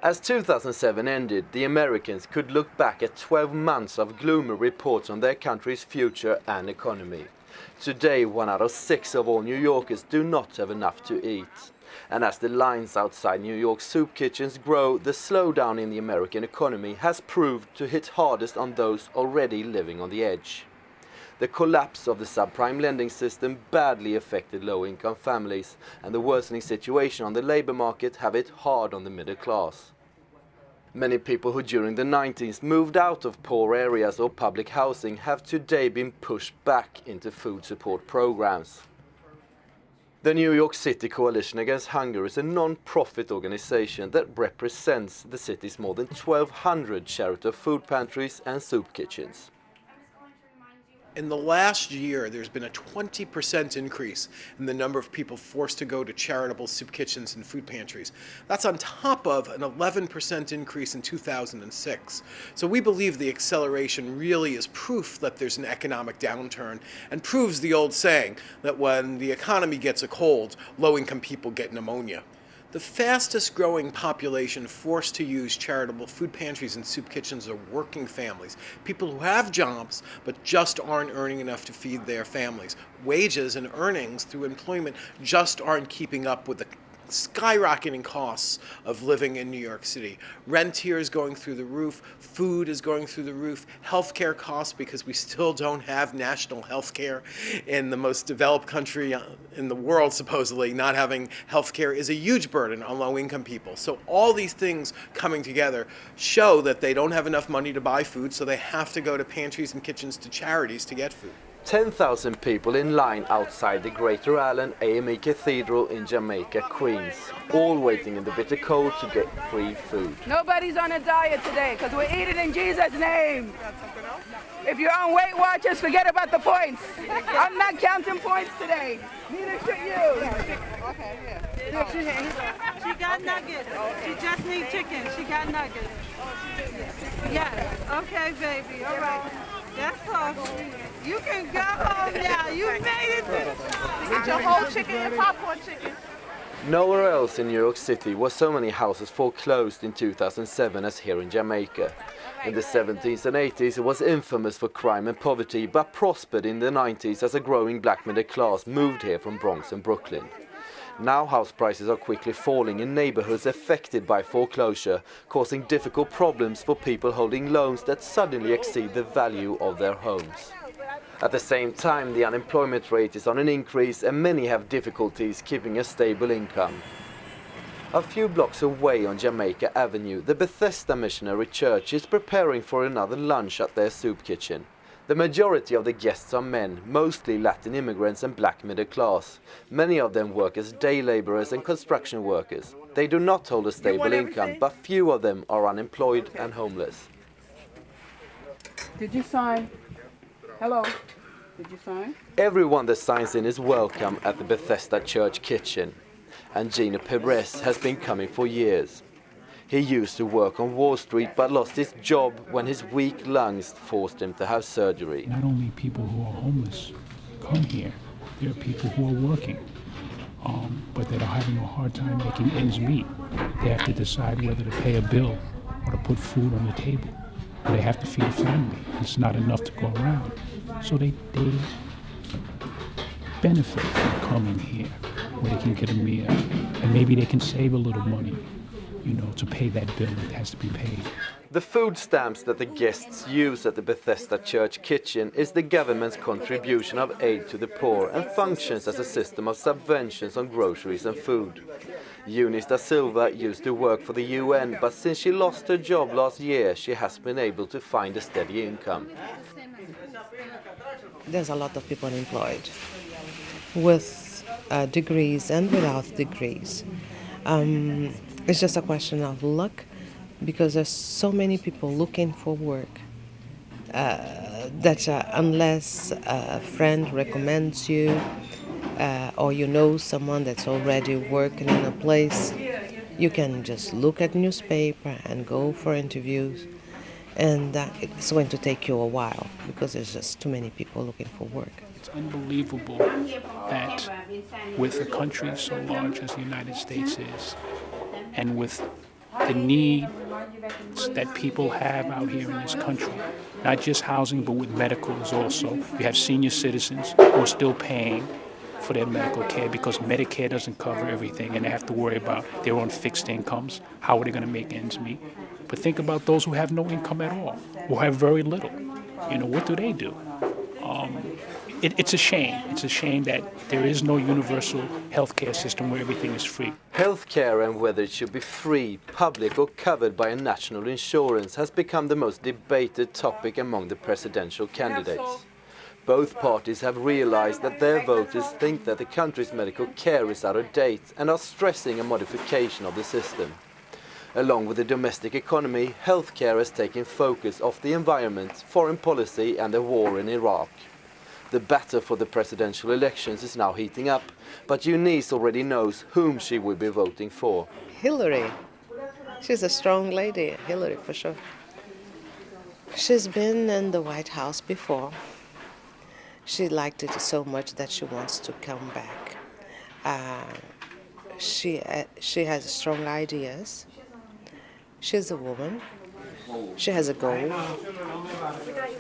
As 2007 ended, the Americans could look back at 12 months of gloomy reports on their country's future and economy. Today, 1 out of 6 of all New Yorkers do not have enough to eat. And as the lines outside New York soup kitchens grow, the slowdown in the American economy has proved to hit hardest on those already living on the edge. The collapse of the subprime lending system badly affected low-income families, and the worsening situation on the labor market have hit hard on the middle class. Many people who during the 90s moved out of poor areas or public housing have today been pushed back into food support programs. The New York City Coalition Against Hunger is a non-profit organization that represents the city's more than 1,200 charitable food pantries and soup kitchens. In the last year, there's been a 20% increase in the number of people forced to go to charitable soup kitchens and food pantries. That's on top of an 11% increase in 2006. So we believe the acceleration really is proof that there's an economic downturn and proves the old saying that when the economy gets a cold, low-income people get pneumonia. The fastest growing population forced to use charitable food pantries and soup kitchens are working families, people who have jobs but just aren't earning enough to feed their families. Wages and earnings through employment just aren't keeping up with the skyrocketing costs of living in New York City. Rent here is going through the roof, food is going through the roof, healthcare costs, because we still don't have national healthcare in the most developed country in the world, supposedly. Not having healthcare is a huge burden on low-income people. So all these things coming together show that they don't have enough money to buy food, so they have to go to pantries and kitchens, to charities to get food. 10,000 people in line outside the Greater Allen AME Cathedral in Jamaica, Queens, all waiting in the bitter cold to get free food. Nobody's on a diet today because we're eating in Jesus' name. If you're on Weight Watchers, forget about the points. I'm not counting points today. Neither should you. Okay, yeah. She got nuggets. She just needs chicken. She got nuggets. Yes. Okay, baby. All right. That's all. You can go home now. You made it. Get your whole chicken and popcorn chicken. Nowhere else in New York City were so many houses foreclosed in 2007 as here in Jamaica. In the 70s and 80s it was infamous for crime and poverty, but prospered in the 90s as a growing black middle class moved here from Bronx and Brooklyn. Now house prices are quickly falling in neighborhoods affected by foreclosure, causing difficult problems for people holding loans that suddenly exceed the value of their homes. At the same time, the unemployment rate is on an increase and many have difficulties keeping a stable income. A few blocks away on Jamaica Avenue, the Bethesda Missionary Church is preparing for another lunch at their soup kitchen. The majority of the guests are men, mostly Latin immigrants and black middle class. Many of them work as day laborers and construction workers. They do not hold a stable income, but few of them are unemployed and homeless. Did you sign? Hello? Did you sign? Everyone that signs in is welcome at the Bethesda Church kitchen. And Gino Perez has been coming for years. He used to work on Wall Street but lost his job when his weak lungs forced him to have surgery. Not only people who are homeless come here, there are people who are working, but that are having a hard time making ends meet. They have to decide whether to pay a bill or to put food on the table. They have to feed a family. It's not enough to go around. So they benefit from coming here where they can get a meal, and maybe they can save a little money, to pay that bill that has to be paid. The food stamps that the guests use at the Bethesda Church kitchen is the government's contribution of aid to the poor and functions as a system of subventions on groceries and food. Eunice da Silva used to work for the UN, but since she lost her job last year, she has been able to find a steady income. There's a lot of people unemployed with degrees and without degrees. It's just a question of luck, because there's so many people looking for work that unless a friend recommends you or you know someone that's already working in a place, you can just look at newspaper and go for interviews, and it's going to take you a while because there's just too many people looking for work. It's unbelievable that with a country so large as the United States is, and with the needs that people have out here in this country. Not just housing, but with medicals also. You have senior citizens who are still paying for their medical care because Medicare doesn't cover everything and they have to worry about their own fixed incomes. How are they going to make ends meet? But think about those who have no income at all, or have very little. What do they do? It's a shame. It's a shame that there is no universal healthcare system where everything is free. Healthcare and whether it should be free, public or covered by a national insurance has become the most debated topic among the presidential candidates. Both parties have realized that their voters think that the country's medical care is out of date and are stressing a modification of the system. Along with the domestic economy, healthcare has taken focus off the environment, foreign policy and the war in Iraq. The battle for the presidential elections is now heating up, but Eunice already knows whom she will be voting for. Hillary. She's a strong lady, Hillary, for sure. She's been in the White House before. She liked it so much that she wants to come back. She has strong ideas. She's a woman. She has a goal.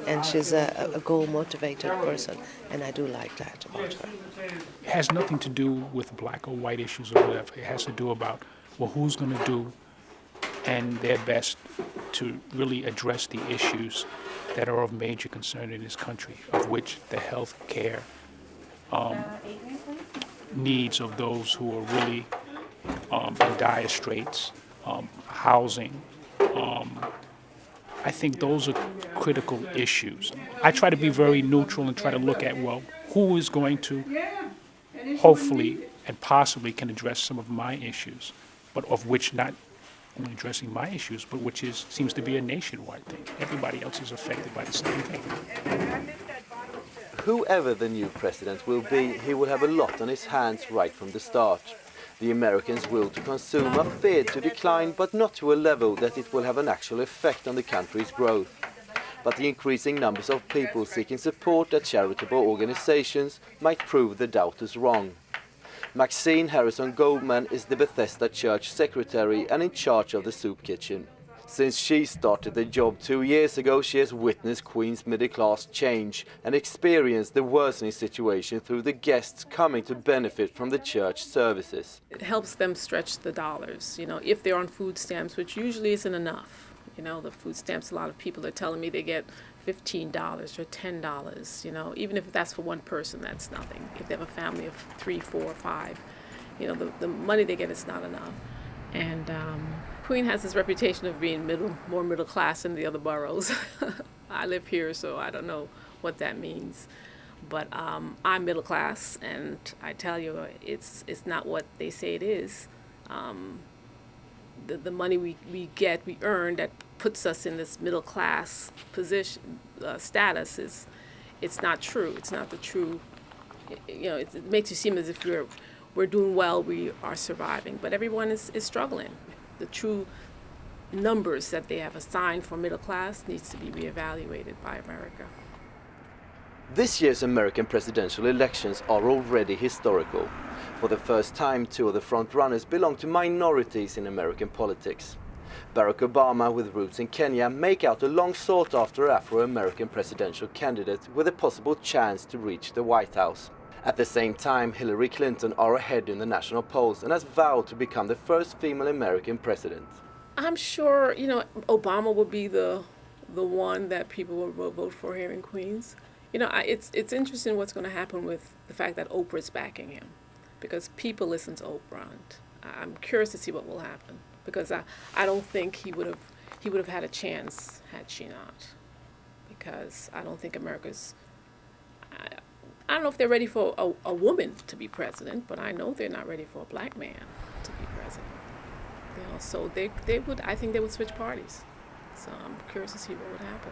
And she's a goal-motivated person. And I do like that about her. It has nothing to do with black or white issues or whatever. It has to do about, who's going to do and their best to really address the issues that are of major concern in this country, of which the health care needs of those who are really in dire straits, housing. I think those are critical issues. I try to be very neutral and try to look at, who is going to hopefully and possibly can address some of my issues, but of which not only addressing my issues, but which seems to be a nationwide thing. Everybody else is affected by the same thing. Whoever the new president will be, he will have a lot on his hands right from the start. The Americans' will to consume are feared to decline, but not to a level that it will have an actual effect on the country's growth. But the increasing numbers of people seeking support at charitable organizations might prove the doubters wrong. Maxine Harrison Goldman is the Bethesda Church secretary and in charge of the soup kitchen. Since she started the job 2 years ago, she has witnessed Queens middle class change and experienced the worsening situation through the guests coming to benefit from the church services. It helps them stretch the dollars, if they're on food stamps, which usually isn't enough. The food stamps, a lot of people are telling me they get $15 or $10, even if that's for one person, that's nothing. If they have a family of 3, 4, 5, the money they get is not enough. And Queen has this reputation of being more middle class than the other boroughs. I live here, so I don't know what that means. But I'm middle class, and I tell you, it's not what they say it is. The money we earn that puts us in this middle class position, status it's not true. It's not the true, it makes you seem as if we're doing well, we are surviving, but everyone is struggling. The true numbers that they have assigned for middle class needs to be reevaluated by America. This year's American presidential elections are already historical. For the first time, 2 of the frontrunners belong to minorities in American politics. Barack Obama, with roots in Kenya, make out a long sought-after Afro-American presidential candidate with a possible chance to reach the White House. At the same time, Hillary Clinton are ahead in the national polls and has vowed to become the first female American president. I'm sure, Obama will be the one that people will vote for here in Queens. It's interesting what's going to happen with the fact that Oprah's backing him, because people listen to Oprah. And I'm curious to see what will happen, because I don't think he would have had a chance had she not, because I don't think America's. I don't know if they're ready for a woman to be president, but I know they're not ready for a black man to be president. So I think they would switch parties. So I'm curious to see what would happen.